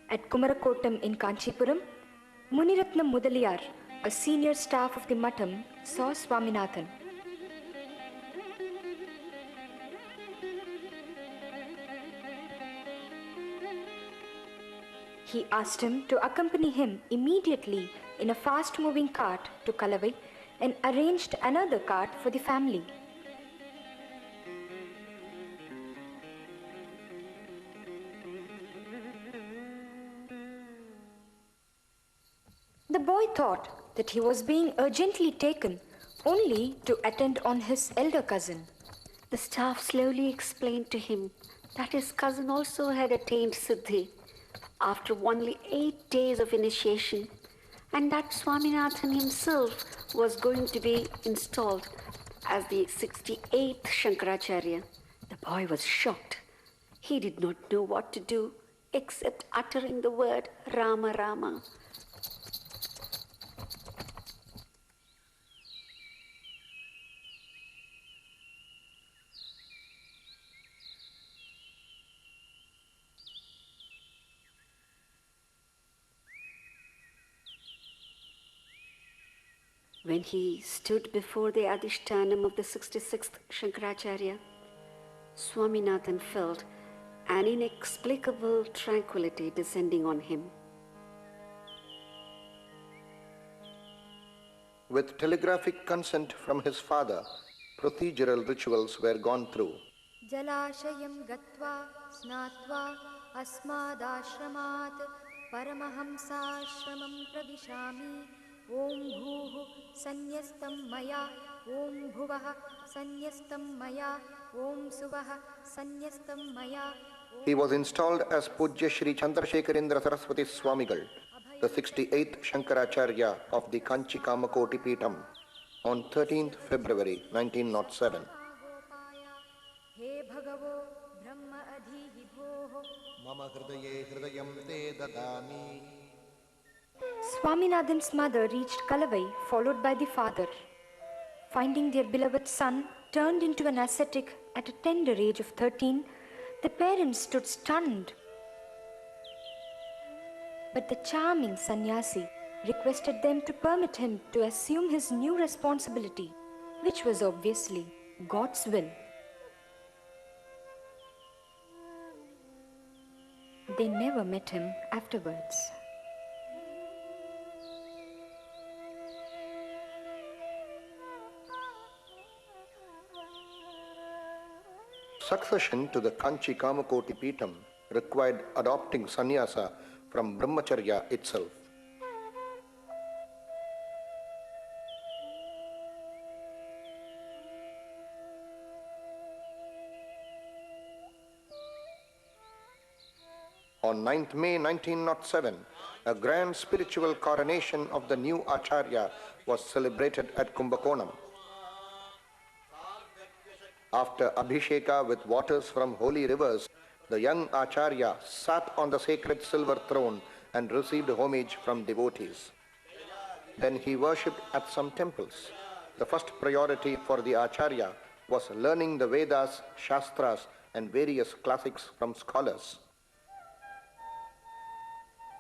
At Kumarakotam in Kanchipuram, Muniratnam Mudaliyar, a senior staff of the Matam, saw Swaminathan. He asked him to accompany him immediately in a fast-moving cart to Kalavai and arranged another cart for the family. The boy thought that he was being urgently taken only to attend on his elder cousin. The staff slowly explained to him that his cousin also had attained Siddhi after only 8 days of initiation, and that Swaminathan himself was going to be installed as the 68th Shankaracharya. The boy was shocked. He did not know what to do except uttering the word Rama Rama. When he stood before the Adhishtanam of the 66th Shankaracharya, Swaminathan felt an inexplicable tranquility descending on him. With telegraphic consent from his father, procedural rituals were gone through. Jalashayam gatva snatva asmadashramat paramahamsashramam pravishami Om bhuhu sanyastam maya Om bhuvaha sanyastam maya Om suvaha sanyastam maya. He was installed as Pujya Shri Chandrasekharendra Saraswati Swamigal, the 68th Shankaracharya of the Kanchi Kamakoti Peetham, on 13th February 1907. He bhagavo brahma adhihi bhoho Mama hridaye hridayam te dadami. Swaminathan's mother reached Kalavai, followed by the father. Finding their beloved son turned into an ascetic at a tender age of 13, the parents stood stunned. But the charming sannyasi requested them to permit him to assume his new responsibility, which was obviously God's will. They never met him afterwards. Succession to the Kanchi Kamakoti Peetham required adopting sannyasa from brahmacharya itself. On 9th May 1907, a grand spiritual coronation of the new Acharya was celebrated at Kumbakonam. After Abhisheka with waters from holy rivers, the young Acharya sat on the sacred silver throne and received homage from devotees. Then he worshipped at some temples. The first priority for the Acharya was learning the Vedas, Shastras, and various classics from scholars.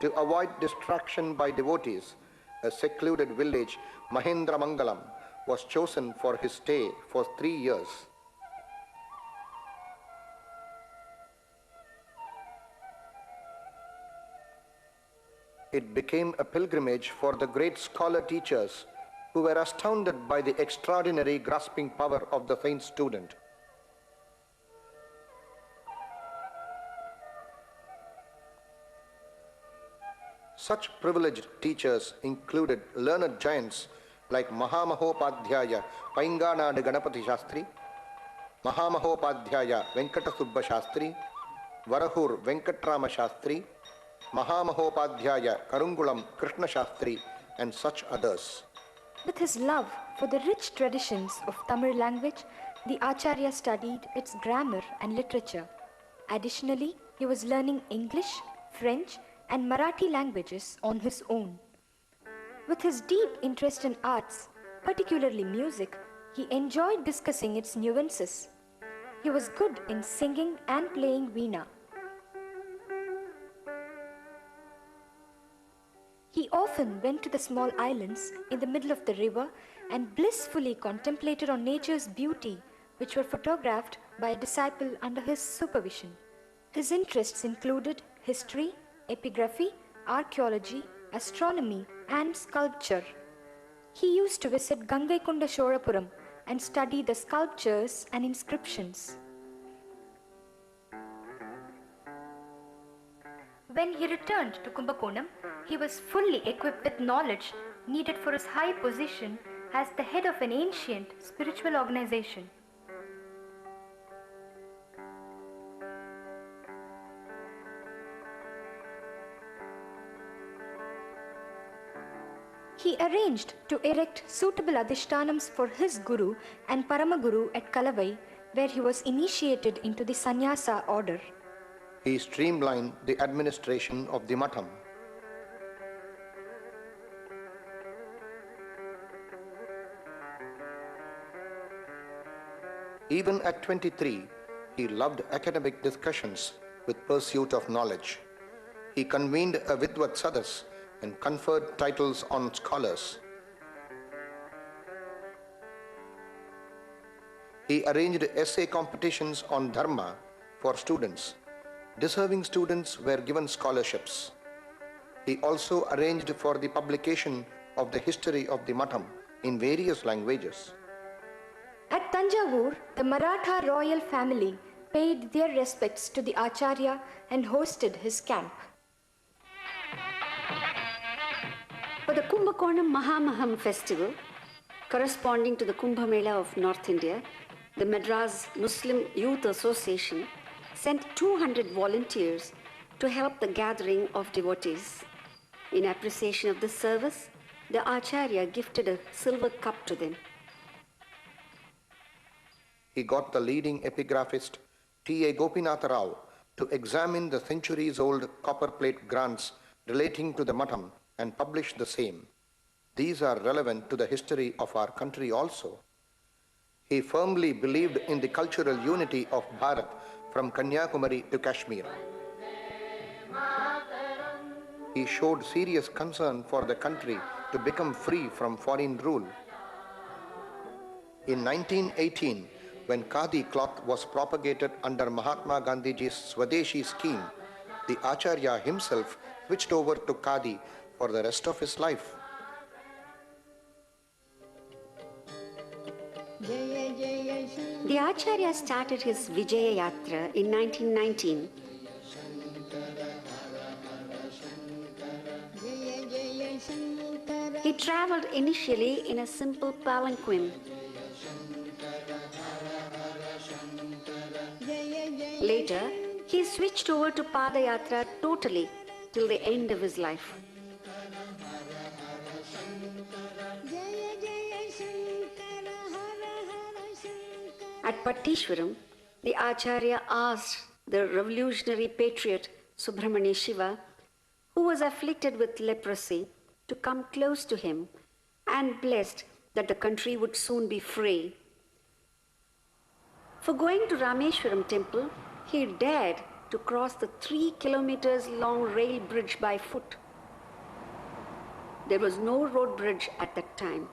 To avoid distraction by devotees, a secluded village, Mahendra Mangalam, was chosen for his stay for 3 years. It became a pilgrimage for the great scholar teachers who were astounded by the extraordinary grasping power of the faint student. Such privileged teachers included learned giants like Mahamahopadhyaya Painganadu Ganapati Shastri, Mahamahopadhyaya Venkatasubba Shastri, Varahur Venkatrama Shastri, Mahamahopadhyaya Karungulam Krishna Shastri, and such others. With his love for the rich traditions of Tamil language, the Acharya studied its grammar and literature. Additionally, he was learning English, French, and Marathi languages on his own. With his deep interest in arts, particularly music, he enjoyed discussing its nuances. He was good in singing and playing veena. He often went to the small islands in the middle of the river and blissfully contemplated on nature's beauty, which were photographed by a disciple under his supervision. His interests included history, epigraphy, archaeology, astronomy, and sculpture. He used to visit Gangaikonda Cholapuram and study the sculptures and inscriptions. When he returned to Kumbakonam, he was fully equipped with knowledge needed for his high position as the head of an ancient spiritual organization. He arranged to erect suitable adhishtanams for his guru and Paramaguru at Kalavai, where he was initiated into the sannyasa order. He streamlined the administration of the Matham. Even at 23, he loved academic discussions with pursuit of knowledge. He convened a Vidvat Sadas and conferred titles on scholars. He arranged essay competitions on Dharma for students. Deserving students were given scholarships. He also arranged for the publication of the history of the Matham in various languages. At Tanjavur, the Maratha royal family paid their respects to the Acharya and hosted his camp. For the Kumbakonam Mahamaham festival, corresponding to the Kumbh Mela of North India, the Madras Muslim Youth Association sent 200 volunteers to help the gathering of devotees. In appreciation of this service, the Acharya gifted a silver cup to them. He got the leading epigraphist T.A. Gopinatha Rao to examine the centuries-old copper-plate grants relating to the Matham and publish the same. These are relevant to the history of our country also. He firmly believed in the cultural unity of Bharat from Kanyakumari to Kashmir. He showed serious concern for the country to become free from foreign rule. In 1918, when Khadi cloth was propagated under Mahatma Gandhiji's Swadeshi scheme, the Acharya himself switched over to Khadi for the rest of his life. The Acharya started his Vijaya Yatra in 1919. He travelled initially in a simple palanquin. Later, he switched over to Padayatra totally till the end of his life. At Pattishwaram, the Acharya asked the revolutionary patriot Subramanya Shiva, who was afflicted with leprosy, to come close to him and blessed that the country would soon be free. For going to Rameshwaram temple, he dared to cross the 3 kilometers long rail bridge by foot. There was no road bridge at that time.